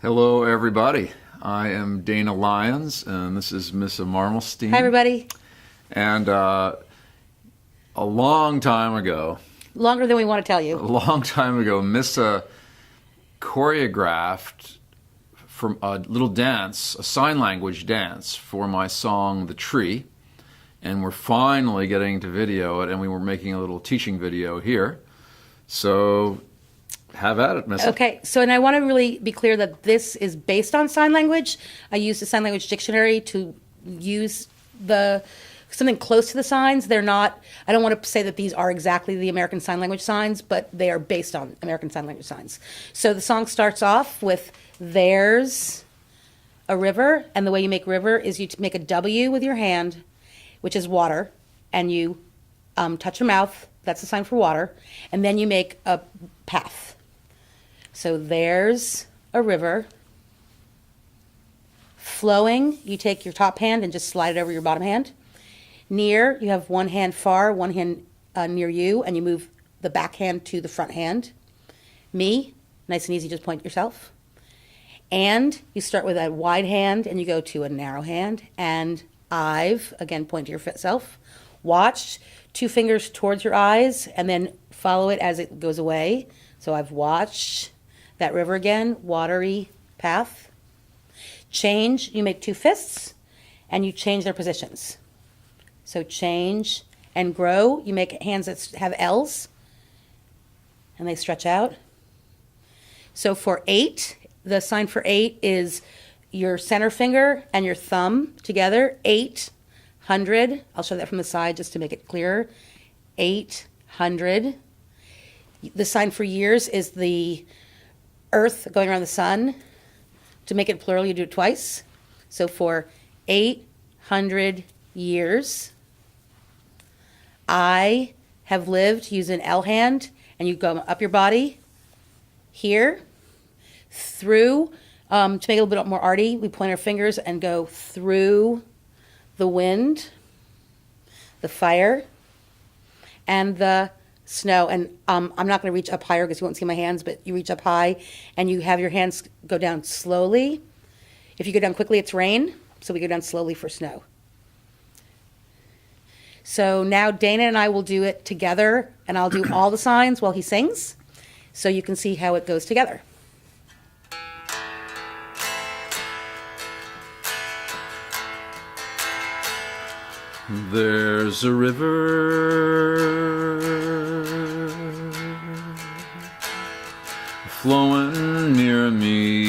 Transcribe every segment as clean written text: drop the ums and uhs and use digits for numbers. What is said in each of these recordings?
Hello, everybody. I am Dana Lyons, and this is Missa Marmalstein. Hi, everybody. And a long time ago, Longer than we want to tell a you. long time ago, Missa choreographed from a little dance, a sign language dance, for my song "The Tree," and we're finally getting to video it, and we were making a little teaching video here. So, have at it, Missa. Okay, so and I want to really be clear that this is based on sign language. I used the sign language dictionary to use something close to the signs. They're not, I don't want to say that these are exactly the American Sign Language signs, but they are based on American Sign Language signs. So the song starts off with "There's a river," and the way you make river is you make a W with your hand, which is water, and you touch your mouth. That's a sign for water. And then you make a path. So there's a river flowing. You take your top hand and just slide it over your bottom hand. Near, you have one hand far, one hand near you, and you move the back hand to the front hand. Me, nice and easy, just point yourself. And you start with a wide hand and you go to a narrow hand. And I've, again, point to yourself. Watched, two fingers towards your eyes, and then follow it as it goes away. So I've watched that river again, watery path. Change, you make two fists, and you change their positions. So change and grow, you make hands that have L's, and they stretch out. So for 8, the sign for 8 is your center finger and your thumb together, 800. I'll show that from the side just to make it clearer. 800. The sign for years is the earth going around the sun. To make it plural, you do it twice. So for 800 years, I have lived, use an L hand, and you go up your body here, through, to make it a little bit more arty, we point our fingers and go through the wind, the fire, and the snow. And I'm not going to reach up higher because you won't see my hands, but you reach up high and you have your hands go down slowly. If you go down quickly, it's rain, so we go down slowly for snow. So now Dana and I will do it together, and I'll do all the signs while he sings, so you can see how it goes together. There's a river flowing near me,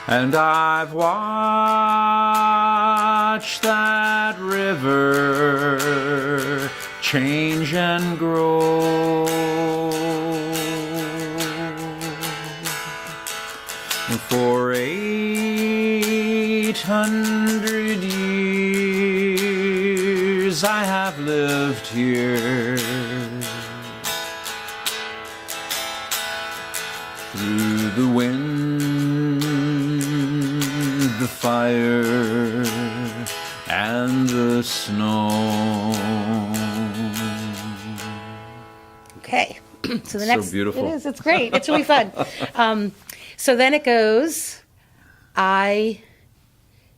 and I've watched that river change and grow. For 800 years I have lived here, through the wind, the fire, and the snow. Okay, so the next, beautiful. It is, it's great, it's really fun. So then it goes, I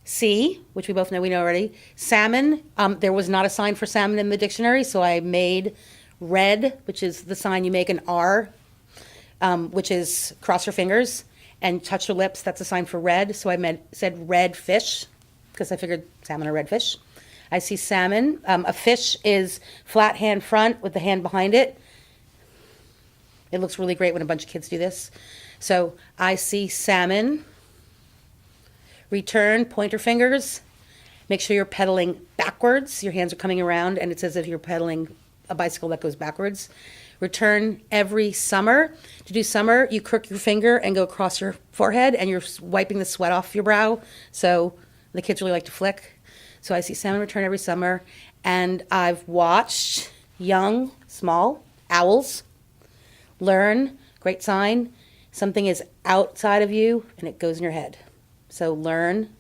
see, which we both know, we know already, salmon. There was not a sign for salmon in the dictionary, so I made red, which is the sign you make an R, which is cross your fingers and touch your lips. That's a sign for red. So I said red fish, because I figured salmon are red fish. I see salmon. A fish is flat hand front with the hand behind it. It looks really great when a bunch of kids do this. So I see salmon. Return, pointer fingers. Make sure you're pedaling backwards. Your hands are coming around, and it's as if you're pedaling a bicycle that goes backwards. Return every summer. To do summer, you crook your finger and go across your forehead, and you're wiping the sweat off your brow. So the kids really like to flick. So I see salmon return every summer, and I've watched young, small owls learn. Great sign. Something is outside of you, and it goes in your head. So learn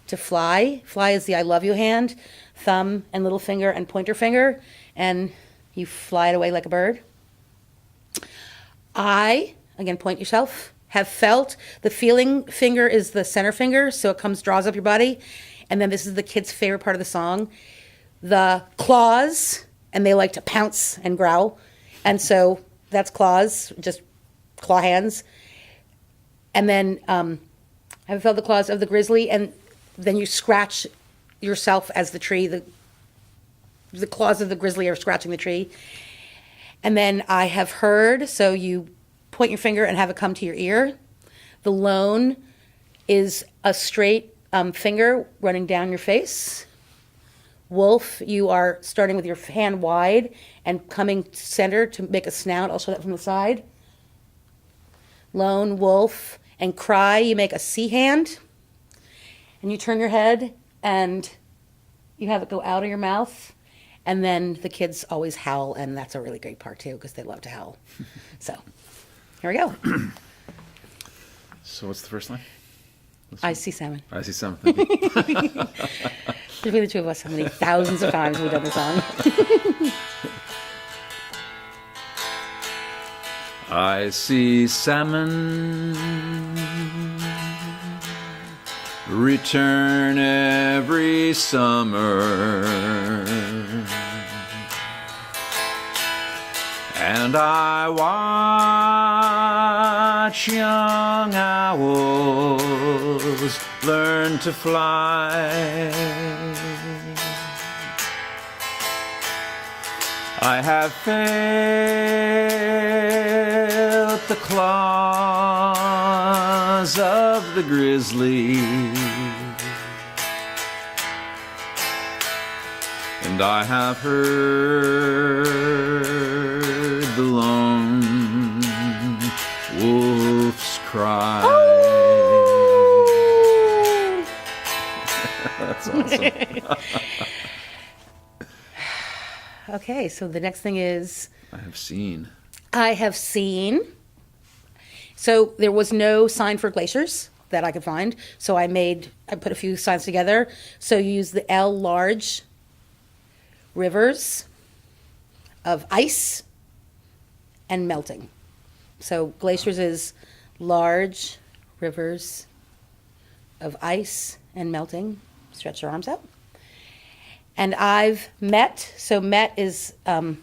to fly. Fly is the I love you hand, thumb and little finger and pointer finger, and you fly it away like a bird. I, again, point yourself, have felt. The feeling finger is the center finger, so it draws up your body. And then this is the kids' favorite part of the song, the claws, and they like to pounce and growl. And so that's claws, just claw hands. And then I've felt the claws of the grizzly, and then you scratch yourself as the tree. The claws of the grizzly are scratching the tree. And then I have heard, so you point your finger and have it come to your ear. The lone is a straight finger running down your face. Wolf, you are starting with your hand wide and coming center to make a snout. I'll show that from the side. Lone, wolf, and cry, you make a C hand. And you turn your head and you have it go out of your mouth. And then the kids always howl, and that's a really great part too, because they love to howl. So, here we go. So what's the first line? I see salmon. I see salmon. Thank you. Between the two of us, how many thousands of times we've done the song. I see salmon return every summer, and I watch young owls learn to fly. I have felt the claws of the grizzly, and I have heard the lone wolf's cry. Oh! That's awesome. Okay, so the next thing is I have seen. So there was no sign for glaciers that I could find. So I put a few signs together. So you use the L large rivers of ice and melting. So glaciers is large rivers of ice and melting. Stretch your arms out. And I've met, so met is kind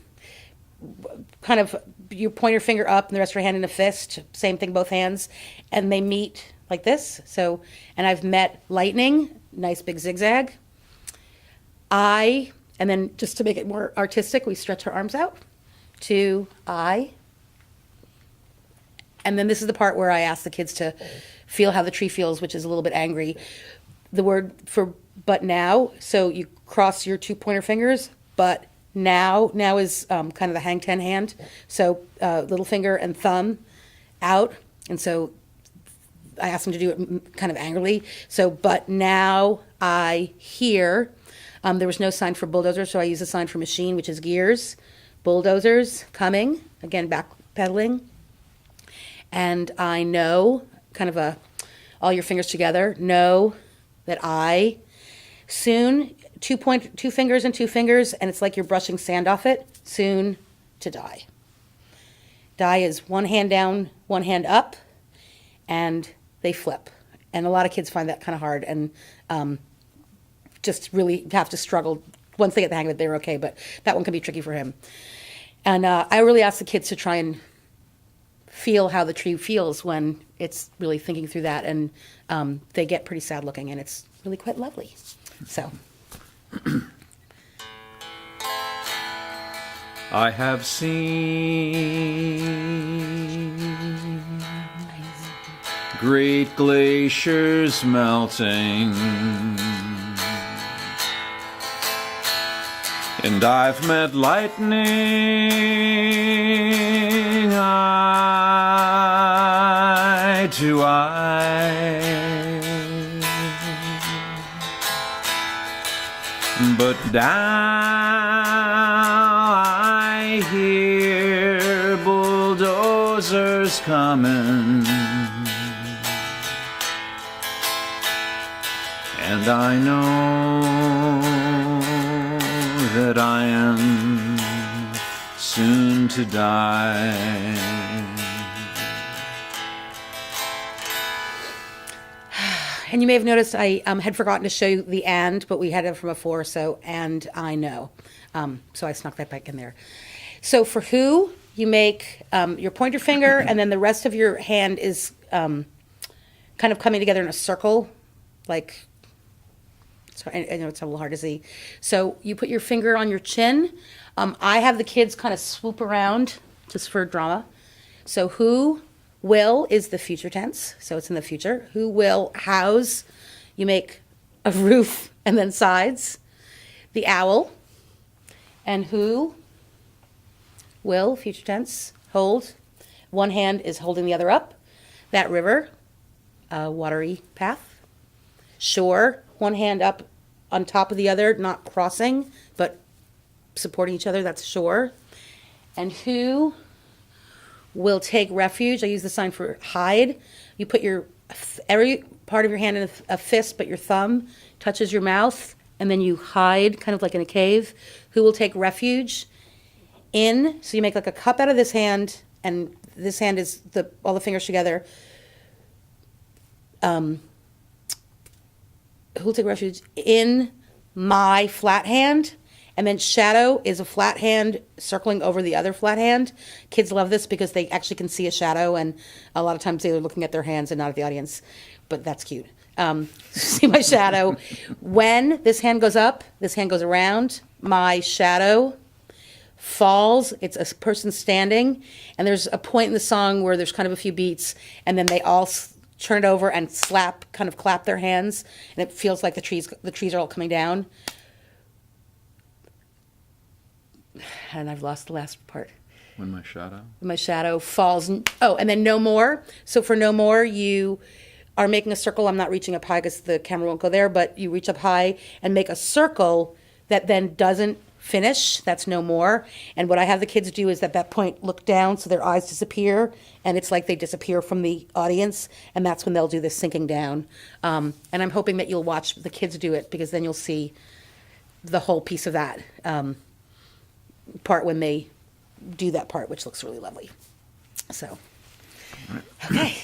of, you point your finger up and the rest of your hand in a fist, same thing, both hands, and they meet like this. So, and I've met lightning, nice big zigzag. I, and then just to make it more artistic, we stretch our arms out to I. And then this is the part where I ask the kids to feel how the tree feels, which is a little bit angry. The word for but now, so you cross your two pointer fingers, but now is kind of the hang ten hand. So little finger and thumb out. And so I asked them to do it kind of angrily. So, but now I hear. There was no sign for bulldozer, so I use a sign for machine, which is gears. Bulldozers coming, again, backpedaling. And I know, kind of all your fingers together, know that I soon, two fingers and two fingers, and it's like you're brushing sand off it, soon to die. Die is one hand down, one hand up, and they flip. And a lot of kids find that kind of hard and just really have to struggle. Once they get the hang of it, they're okay, but that one can be tricky for him. And I really ask the kids to try and feel how the tree feels when it's really thinking through that, and they get pretty sad looking, and it's really quite lovely. So. I have seen great glaciers melting, and I've met lightning eye to eye. But now I hear bulldozers coming, and I know that I am soon to die. And you may have noticed I had forgotten to show you the and, but we had it from before, so and I know. So I snuck that back in there. So for who, you make your pointer finger, and then the rest of your hand is kind of coming together in a circle, like, so I know it's a little hard to see. So you put your finger on your chin. I have the kids kind of swoop around just for drama. So who will is the future tense, so it's in the future. Who will, house, you make a roof and then sides. The owl. And who will, future tense, hold. One hand is holding the other up. That river, a watery path. Shore, one hand up on top of the other, not crossing, but supporting each other, that's shore. And who will take refuge, I use the sign for hide. You put every part of your hand in a fist, but your thumb touches your mouth, and then you hide, kind of like in a cave. Who will take refuge in, so you make like a cup out of this hand, and this hand is all the fingers together. Who will take refuge in my flat hand? And then shadow is a flat hand circling over the other flat hand. Kids love this because they actually can see a shadow, and a lot of times they're looking at their hands and not at the audience, but that's cute. See my shadow. When this hand goes up, this hand goes around, my shadow falls. It's a person standing, and there's a point in the song where there's kind of a few beats, and then they all turn it over and kind of clap their hands, and it feels like the trees are all coming down. And I've lost the last part. When my shadow? My shadow falls. Oh, and then no more. So for no more, you are making a circle. I'm not reaching up high because the camera won't go there, but you reach up high and make a circle that then doesn't finish. That's no more. And what I have the kids do is at that point look down so their eyes disappear, and it's like they disappear from the audience, and that's when they'll do this sinking down. And I'm hoping that you'll watch the kids do it, because then you'll see the whole piece of that part when they do that part, which looks really lovely. So, okay.